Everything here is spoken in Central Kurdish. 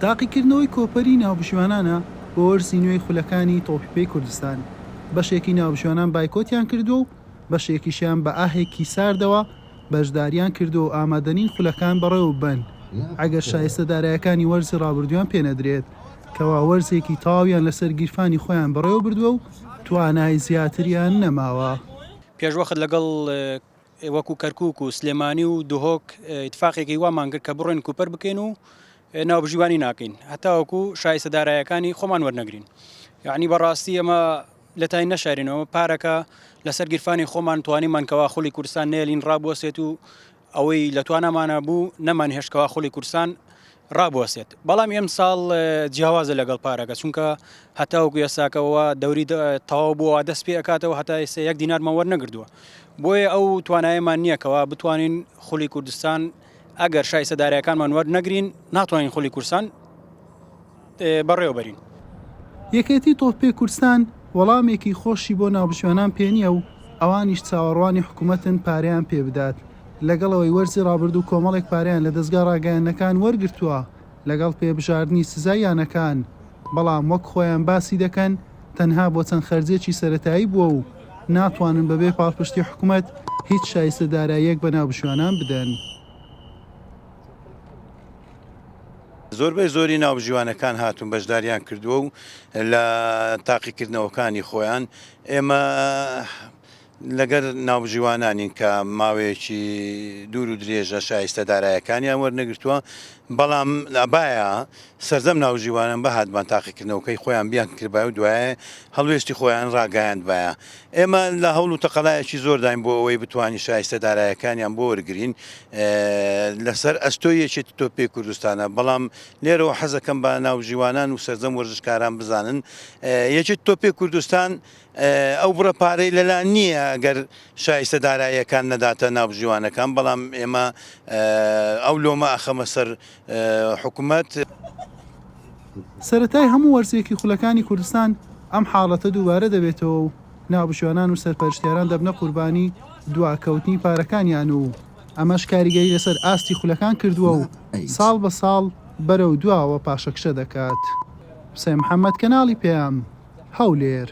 تاقیکردنەوەی کۆپەری ناوبشوانانە بۆ وەرزی نوێی خولەکانی تۆپیپەی کوردستان. بەشێکی ناوبشوانان بایکۆتیان کردو و بەشێکیشیان بە ئاهێکی ساردەوە بەشداریان کردو و ئامادەنین خولەکان بەڕێوە بن ئەگەر شایستەدارایەکانی وەرزی ڕابردوویان پێنەدرێت کەوا وەرزێکی تاویان لەسەر گیرفانی خۆیان بەڕێوە بردووە و توانای زیاتریان نەماوە. پێشوەخت لەگەڵ وەکو کەرکووک و سلێمانی و دوهۆک اتفاقێکی وامان کرد کە بڕۆین کوپەر بکەین و ناوبژیوانی ناکەین هەتا وەکو شایستەدارایەکانی خۆمان وەرنەگرین. یعنی بەڕاستی ئەمە لە تای نەشارێنەوە پارەکە لەسەر گیرفانی خۆمان توانیمان کەوا خوڵی کوردستان نێلین ڕابوەسێت و ئەوەی لە توانامانە بوو نەمان هێشتکەوا خوڵی کوردستان ڕابوەسێت. بەڵام ئەم ساڵ جیاوازە لەگەڵ پارەکە چونکە هەتا وەکو یاساکەوە دەوری تەواو بووە دەست پێ ئەکاتەوە هەتا ئێستا یەک دینارمان وەرنەگردووە. بۆیە ئەو توانایەمان نییە کەوا بتوانین خوڵی کوردستان ئەگەر شایستەدارایەکانمان وەرنەگرین ناتوانین خوڵی کوردستان بەڕێوەبەرین. یەکێتی تۆپپێی کوردستان وەڵامێکی خۆشی بۆ ناوبشوێنان پێنیە و ئەوانیش چاوەڕوانی حکوومەتن پارەیان پێ بدات. لەگەڵەوەی وەرزی ڕابردوو کۆمەڵێک پارەیان لە دەستگا ڕاگەیاندنەکان وەرگرتووە لەگەڵ پێبژاردننی سزاییانەکان، بەڵام وەک خۆیان باسی دەکەن تەنها بۆ چەند خەرجێکی سەرەتایی بووە و ناتوانن بەبێ پاڵپشتی حکوومەت هیچ شایستەداراییەک بە ناوبشوێنان بدەن. زۆربەی زۆری ناوبژیوانەکان هاتوون بەشداریان کردووە و لە تاقیکردنەوەکانی خۆیان ئێمە لەگەر ناوبژیوانانین کە ماوەیەکی دوور و درێژە شایستەدارایەکانیان وەرنەگرتووە، بەڵام ئەبایە سەردەم ناوبژیوانان بەهاتبان تاقیکردنەوەکەی خۆیان بیان کردبای و دوایە هەڵوێستی خۆیان ڕاگەیاندبایە. ئێمە لە هەوڵ و تەقەڵایەکی زۆر داین بۆ ئەوەی بتوانین شایستەدارایەکانیان بۆ وەرگرین لەسەر ئەستۆیەکی تۆپپێی کوردستانە. بەڵام لێرەوە حەزەکەم بە ناوبژیوانان و سەردەم وەرزشکاران بزانن یەکێت تۆپپێی کوردستان ئەو بڕە پارەی لەلایەن نییە ئەگەر شایستەداراییەکان نەداتە ناوبژیوانەکان، بەڵام ئێمە ئەو لۆمە ئەخەمە سەر حکوومەت. سەرەتای هەموو وەرزێکی خولەکانی کوردستان ئەم حاڵەتە دووبارە دەبێتەوە و ناوبشوێنان و سەرپەرشتیاران دەبنە قوربانی دواکەوتنی پارەکانیان و ئەمەش کاریگەری لەسەر ئاستی خولەکان کردووە و ساڵ بە ساڵ بەرەو دواوە پاشەکشە دەکات. حوسێن محەممەد، کەناڵی پێام، هەولێر.